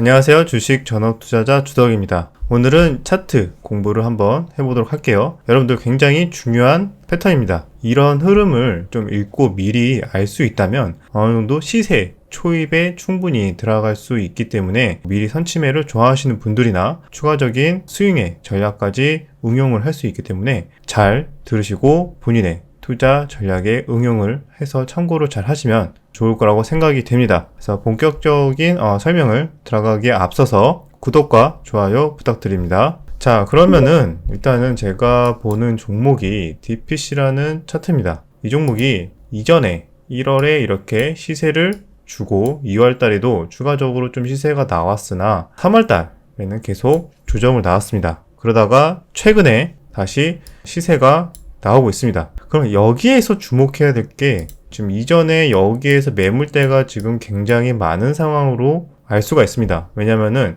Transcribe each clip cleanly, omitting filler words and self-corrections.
안녕하세요. 주식 전업 투자자 주덕입니다. 오늘은 차트 공부를 한번 해보도록 할게요. 여러분들 굉장히 중요한 패턴입니다. 이런 흐름을 좀 읽고 미리 알 수 있다면 어느 정도 시세 초입에 충분히 들어갈 수 있기 때문에 미리 선취매를 좋아하시는 분들이나 추가적인 스윙의 전략까지 응용을 할 수 있기 때문에 잘 들으시고 본인의 투자 전략에 응용을 해서 참고를 잘 하시면 좋을 거라고 생각이 됩니다. 그래서 본격적인 설명을 들어가기에 앞서서 구독과 좋아요 부탁드립니다. 자, 그러면은 일단은 제가 보는 종목이 DPC라는 차트입니다. 이 종목이 이전에 1월에 이렇게 시세를 주고 2월 달에도 추가적으로 좀 시세가 나왔으나 3월 달에는 계속 조정을 나왔습니다. 그러다가 최근에 다시 시세가 나오고 있습니다. 그럼 여기에서 주목해야 될 게 지금 이전에 여기에서 매물대가 지금 굉장히 많은 상황으로 알 수가 있습니다. 왜냐면은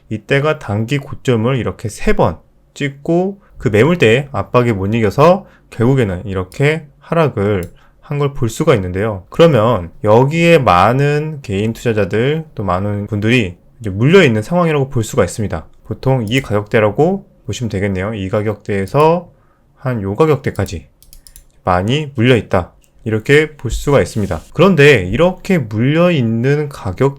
이때가 단기 고점을 이렇게 3번 찍고 그 매물대의 압박에 못 이겨서 결국에는 이렇게 하락을 한 걸 볼 수가 있는데요. 그러면 여기에 많은 개인 투자자들 또 많은 분들이 이제 물려있는 상황이라고 볼 수가 있습니다. 보통 이 가격대라고 보시면 되겠네요. 이 가격대에서 한 요 가격대까지 많이 물려있다. 이렇게 볼 수가 있습니다. 그런데 이렇게 물려있는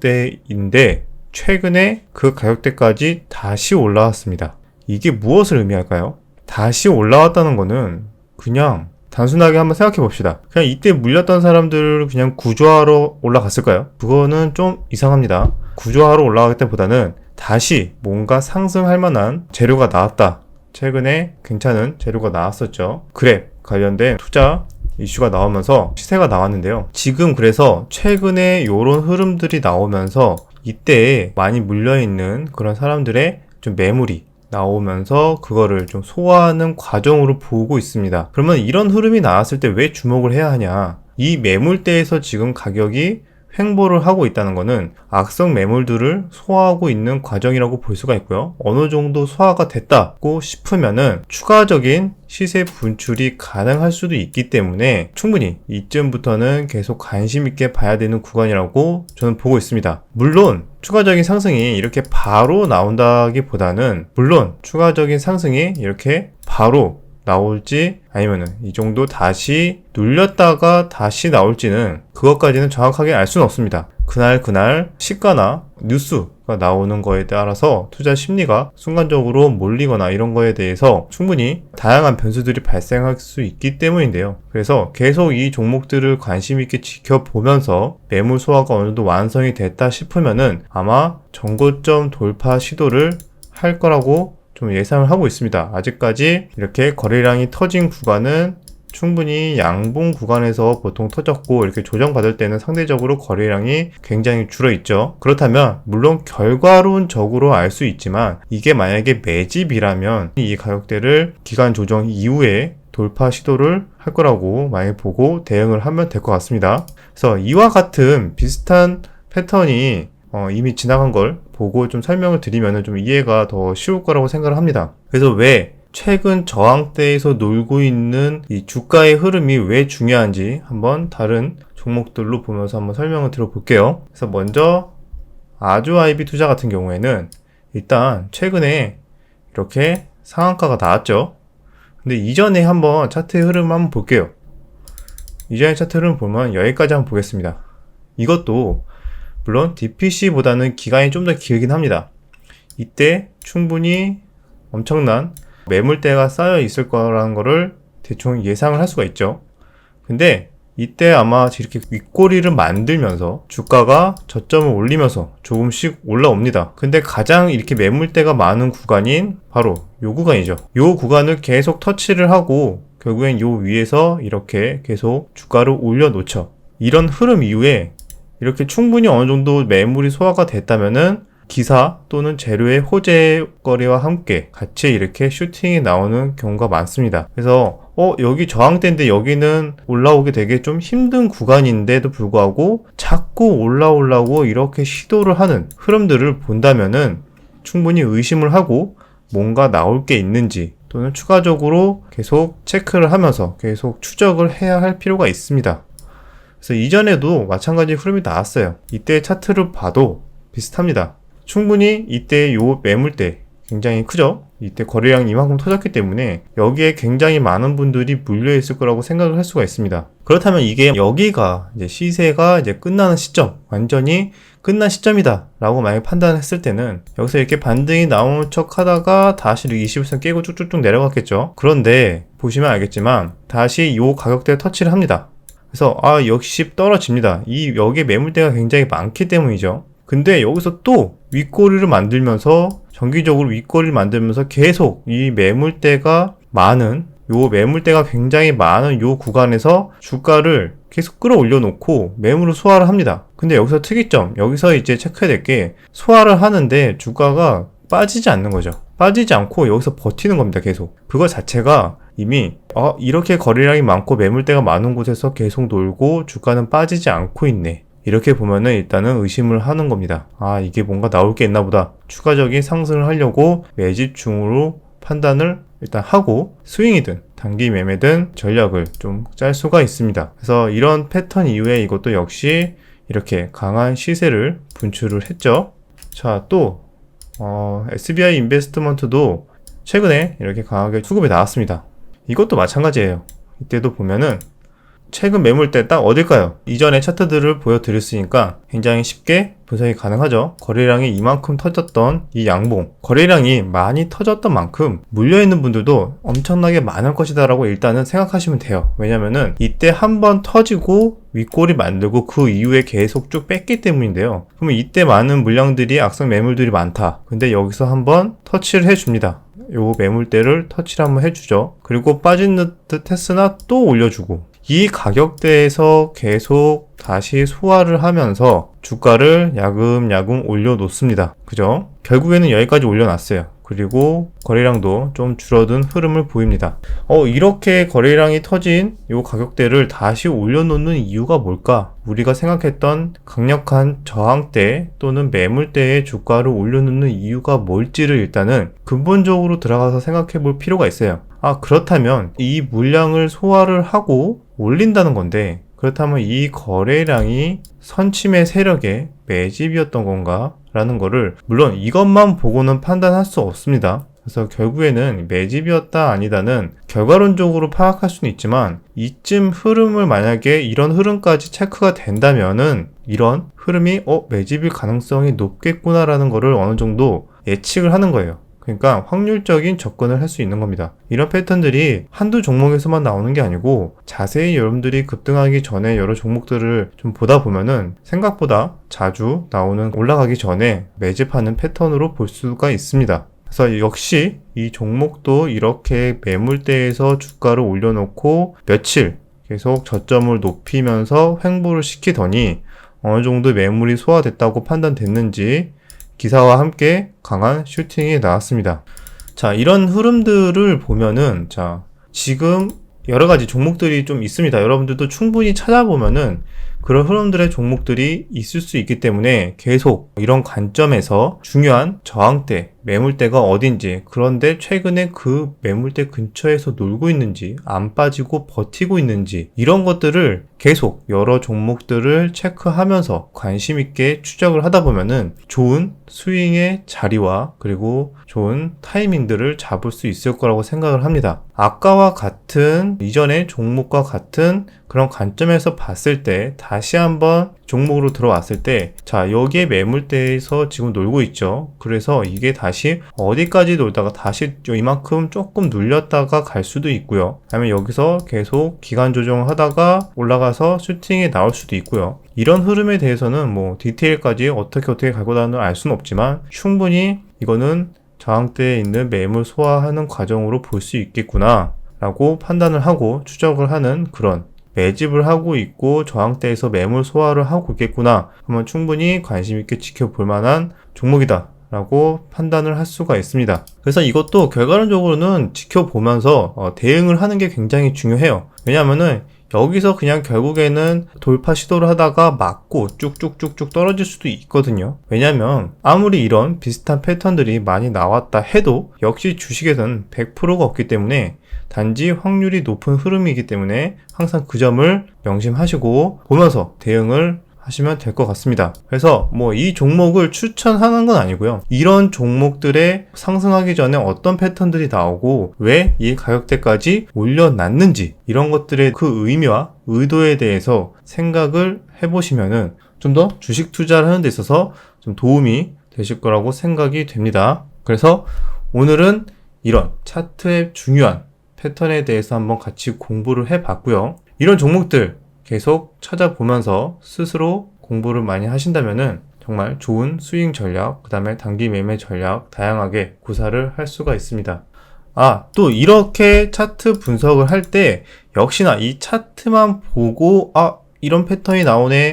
가격대인데 최근에 그 가격대까지 다시 올라왔습니다. 이게 무엇을 의미할까요? 다시 올라왔다는 거는 그냥 단순하게 한번 생각해 봅시다. 그냥 이때 물렸던 사람들을 그냥 구조하러 올라갔을까요? 그거는 좀 이상합니다. 구조하러 올라가기 때보다는 다시 뭔가 상승할 만한 재료가 나왔다. 최근에 괜찮은 재료가 나왔었죠. 그랩 관련된 투자 이슈가 나오면서 시세가 나왔는데요. 지금 그래서 최근에 이런 흐름들이 나오면서 이때 많이 물려있는 그런 사람들의 좀 매물이 나오면서 그거를 좀 소화하는 과정으로 보고 있습니다. 그러면 이런 흐름이 나왔을 때 왜 주목을 해야 하냐? 이 매물대에서 지금 가격이 횡보를 하고 있다는 것은 악성 매물들을 소화하고 있는 과정이라고 볼 수가 있고요. 어느 정도 소화가 됐다고 싶으면은 추가적인 시세 분출이 가능할 수도 있기 때문에 충분히 이쯤부터는 계속 관심 있게 봐야 되는 구간이라고 저는 보고 있습니다. 물론 추가적인 상승이 이렇게 바로 나온다기보다는 물론 추가적인 상승이 이렇게 바로 나올지 아니면은 이 정도 다시 눌렸다가 다시 나올지는 그것까지는 정확하게 알 수는 없습니다. 그날 시가나 뉴스가 나오는 거에 따라서 투자 심리가 순간적으로 몰리거나 이런 거에 대해서 충분히 다양한 변수들이 발생할 수 있기 때문인데요. 그래서 계속 이 종목들을 관심 있게 지켜보면서 매물 소화가 어느 정도 완성이 됐다 싶으면은 아마 전고점 돌파 시도를 할 거라고 좀 예상을 하고 있습니다. 아직까지 이렇게 거래량이 터진 구간은 충분히 양봉 구간에서 보통 터졌고 이렇게 조정받을 때는 상대적으로 거래량이 굉장히 줄어있죠. 그렇다면 물론 결과론적으로 알 수 있지만 이게 만약에 매집이라면 이 가격대를 기간 조정 이후에 돌파 시도를 할 거라고 많이 보고 대응을 하면 될 것 같습니다. 그래서 이와 같은 비슷한 패턴이 이미 지나간 걸 보고 좀 설명을 드리면 좀 이해가 더 쉬울 거라고 생각을 합니다. 그래서 왜 최근 저항대에서 놀고 있는 이 주가의 흐름이 왜 중요한지 한번 다른 종목들로 보면서 한번 설명을 들어볼게요. 그래서 먼저 아주아이비 투자 같은 경우에는 일단 최근에 이렇게 상한가가 나왔죠. 근데 이전에 한번 차트의 흐름 한번 볼게요. 이전의 차트 흐름 보면 여기까지 한번 보겠습니다. 이것도 물론 DPC보다는 기간이 좀 더 길긴 합니다. 이때 충분히 엄청난 매물대가 쌓여 있을 거라는 거를 대충 예상을 할 수가 있죠. 근데 이때 아마 이렇게 윗꼬리를 만들면서 주가가 저점을 올리면서 조금씩 올라옵니다. 근데 가장 이렇게 매물대가 많은 구간인 바로 요 구간이죠. 요 구간을 계속 터치를 하고 결국엔 요 위에서 이렇게 계속 주가를 올려놓죠. 이런 흐름 이후에 이렇게 충분히 어느 정도 매물이 소화가 됐다면은 기사 또는 재료의 호재 거래와 함께 같이 이렇게 슈팅이 나오는 경우가 많습니다. 그래서 여기 저항대인데 여기는 올라오기 되게 좀 힘든 구간인데도 불구하고 자꾸 올라오려고 이렇게 시도를 하는 흐름들을 본다면은 충분히 의심을 하고 뭔가 나올 게 있는지 또는 추가적으로 계속 체크를 하면서 계속 추적을 해야 할 필요가 있습니다. 그래서 이전에도 마찬가지 흐름이 나왔어요. 이때 차트를 봐도 비슷합니다. 충분히 이때 요 매물대 굉장히 크죠? 이때 거래량이 이만큼 터졌기 때문에 여기에 굉장히 많은 분들이 물려있을 거라고 생각을 할 수가 있습니다. 그렇다면 이게 여기가 이제 시세가 이제 끝나는 시점, 완전히 끝난 시점이다 라고 만약에 판단했을 때는 여기서 이렇게 반등이 나오는 척 하다가 다시 21선 깨고 쭉쭉쭉 내려갔겠죠. 그런데 보시면 알겠지만 다시 요 가격대에 터치를 합니다. 그래서 역시 떨어집니다. 여기에 매물대가 굉장히 많기 때문이죠. 근데 여기서 또 윗꼬리를 만들면서 정기적으로 윗꼬리를 만들면서 계속 이 매물대가 굉장히 많은 요 구간에서 주가를 계속 끌어올려 놓고 매물을 소화를 합니다. 근데 여기서 특이점, 여기서 이제 체크해야 될 게 소화를 하는데 주가가 빠지지 않는 거죠. 빠지지 않고 여기서 버티는 겁니다. 계속. 그거 자체가 이미 이렇게 거래량이 많고 매물대가 많은 곳에서 계속 놀고 주가는 빠지지 않고 있네. 이렇게 보면은 일단은 의심을 하는 겁니다. 이게 뭔가 나올 게 있나 보다. 추가적인 상승을 하려고 매집 중으로 판단을 일단 하고 스윙이든 단기 매매든 전략을 좀 짤 수가 있습니다. 그래서 이런 패턴 이후에 이것도 역시 이렇게 강한 시세를 분출을 했죠. 자, 또 SBI 인베스트먼트도 최근에 이렇게 강하게 수급이 나왔습니다. 이것도 마찬가지예요. 이때도 보면은 최근 매물대 딱 어딜까요? 이전에 차트들을 보여드렸으니까 굉장히 쉽게 분석이 가능하죠. 거래량이 이만큼 터졌던 이 양봉, 거래량이 많이 터졌던 만큼 물려있는 분들도 엄청나게 많을 것이다 라고 일단은 생각하시면 돼요. 왜냐면은 이때 한번 터지고 윗꼬리 만들고 그 이후에 계속 쭉 뺐기 때문인데요. 그러면 이때 많은 물량들이 악성 매물들이 많다. 근데 여기서 한번 터치를 해줍니다. 요 매물대를 터치를 한번 해주죠. 그리고 빠진 듯 했으나 또 올려주고, 이 가격대에서 계속 다시 소화를 하면서 주가를 야금야금 올려놓습니다. 그죠? 결국에는 여기까지 올려놨어요. 그리고 거래량도 좀 줄어든 흐름을 보입니다. 이렇게 거래량이 터진 이 가격대를 다시 올려놓는 이유가 뭘까? 우리가 생각했던 강력한 저항대 또는 매물대의 주가를 올려놓는 이유가 뭘지를 일단은 근본적으로 들어가서 생각해 볼 필요가 있어요. 그렇다면 이 물량을 소화를 하고 올린다는 건데, 그렇다면 이 거래량이 선침의 세력의 매집이었던 건가? 라는 거를 물론 이것만 보고는 판단할 수 없습니다. 그래서 결국에는 매집이었다 아니다는 결과론적으로 파악할 수는 있지만, 이쯤 흐름을 만약에 이런 흐름까지 체크가 된다면은 이런 흐름이 매집일 가능성이 높겠구나 라는 거를 어느 정도 예측을 하는 거예요. 그러니까 확률적인 접근을 할 수 있는 겁니다. 이런 패턴들이 한두 종목에서만 나오는 게 아니고 자세히 여러분들이 급등하기 전에 여러 종목들을 좀 보다 보면은 생각보다 자주 나오는, 올라가기 전에 매집하는 패턴으로 볼 수가 있습니다. 그래서 역시 이 종목도 이렇게 매물대에서 주가를 올려놓고 며칠 계속 저점을 높이면서 횡보를 시키더니 어느 정도 매물이 소화됐다고 판단됐는지 기사와 함께 강한 슈팅이 나왔습니다. 자, 이런 흐름들을 보면은, 지금 여러 가지 종목들이 좀 있습니다. 여러분들도 충분히 찾아보면은 그런 흐름들의 종목들이 있을 수 있기 때문에 계속 이런 관점에서 중요한 저항대, 매물대가 어딘지, 그런데 최근에 그 매물대 근처에서 놀고 있는지, 안 빠지고 버티고 있는지, 이런 것들을 계속 여러 종목들을 체크하면서 관심 있게 추적을 하다 보면은 좋은 스윙의 자리와 그리고 좋은 타이밍들을 잡을 수 있을 거라고 생각을 합니다. 아까와 같은, 이전의 종목과 같은 그런 관점에서 봤을 때 다시 한번 종목으로 들어왔을 때, 여기에 매물대에서 지금 놀고 있죠. 그래서 이게 다시 어디까지 놀다가 다시 이만큼 조금 눌렸다가 갈 수도 있고요. 아니면 여기서 계속 기간 조정을 하다가 올라가서 슈팅이 나올 수도 있고요. 이런 흐름에 대해서는 뭐 디테일까지 어떻게 갈 거다는 알 수는 없지만 충분히 이거는 저항대에 있는 매물 소화하는 과정으로 볼 수 있겠구나 라고 판단을 하고 추적을 하는, 그런 매집을 하고 있고 저항대에서 매물 소화를 하고 있겠구나 하면 충분히 관심 있게 지켜볼 만한 종목이다 라고 판단을 할 수가 있습니다. 그래서 이것도 결과론적으로는 지켜보면서 대응을 하는 게 굉장히 중요해요. 왜냐하면은 여기서 그냥 결국에는 돌파 시도를 하다가 맞고 쭉쭉쭉쭉 떨어질 수도 있거든요. 왜냐면 아무리 이런 비슷한 패턴들이 많이 나왔다 해도 역시 주식에서는 100%가 없기 때문에 단지 확률이 높은 흐름이기 때문에 항상 그 점을 명심하시고 보면서 대응을 하시면 될 것 같습니다. 그래서 뭐 이 종목을 추천하는 건 아니고요. 이런 종목들의 상승하기 전에 어떤 패턴들이 나오고 왜 이 가격대까지 올려놨는지 이런 것들의 그 의미와 의도에 대해서 생각을 해보시면은 좀 더 주식 투자를 하는 데 있어서 좀 도움이 되실 거라고 생각이 됩니다. 그래서 오늘은 이런 차트의 중요한 패턴에 대해서 한번 같이 공부를 해봤고요. 이런 종목들 계속 찾아보면서 스스로 공부를 많이 하신다면은 정말 좋은 스윙 전략, 그 다음에 단기 매매 전략 다양하게 구사를 할 수가 있습니다. 또 이렇게 차트 분석을 할 때 역시나 이 차트만 보고 이런 패턴이 나오네,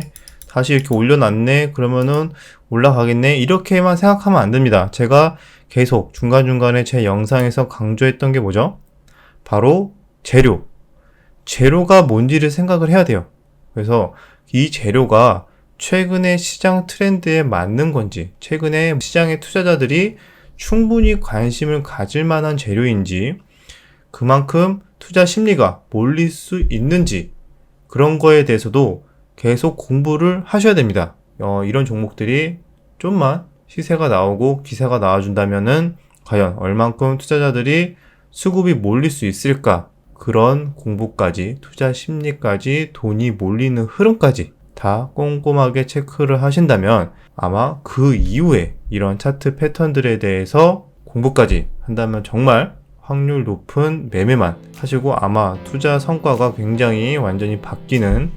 다시 이렇게 올려놨네, 그러면은 올라가겠네, 이렇게만 생각하면 안 됩니다. 제가 계속 중간중간에 제 영상에서 강조했던 게 뭐죠? 바로 재료가 뭔지를 생각을 해야 돼요. 그래서 이 재료가 최근의 시장 트렌드에 맞는 건지, 최근에 시장의 투자자들이 충분히 관심을 가질 만한 재료인지, 그만큼 투자 심리가 몰릴 수 있는지, 그런 거에 대해서도 계속 공부를 하셔야 됩니다. 이런 종목들이 좀만 시세가 나오고 기세가 나와준다면은 과연 얼만큼 투자자들이 수급이 몰릴 수 있을까? 그런 공부까지, 투자 심리까지, 돈이 몰리는 흐름까지 다 꼼꼼하게 체크를 하신다면 아마 그 이후에 이런 차트 패턴들에 대해서 공부까지 한다면 정말 확률 높은 매매만 하시고 아마 투자 성과가 굉장히 완전히 바뀌는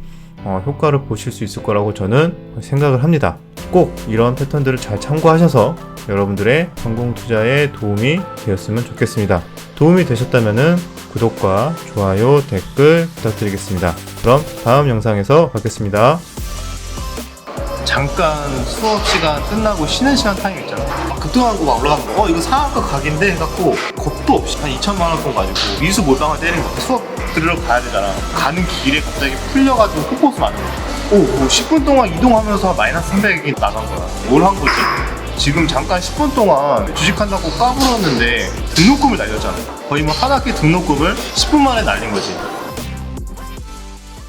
효과를 보실 수 있을 거라고 저는 생각을 합니다. 꼭 이런 패턴들을 잘 참고하셔서 여러분들의 성공 투자에 도움이 되었으면 좋겠습니다. 도움이 되셨다면 구독과 좋아요, 댓글 부탁드리겠습니다. 그럼 다음 영상에서 뵙겠습니다. 잠깐 수업 시간 끝나고 쉬는 시간 타임 있잖아. 급등한 거 막 올라가는 거. 이거 상한가 각인데 해갖고 겁도 없이 한 2천만 원권 가지고 미수 몰빵을 때리는 거. 수업 들으러 가야 되잖아. 가는 길에 갑자기 풀려가지고 폭포수 맞는 거. 10분 동안 이동하면서 마이너스 300이 나간 거야. 뭘 한 거지? 지금 잠깐 10분 동안 주식한다고 까불었는데 등록금을 날렸잖아. 거의 뭐 한 학기 등록금을 10분 만에 날린 거지.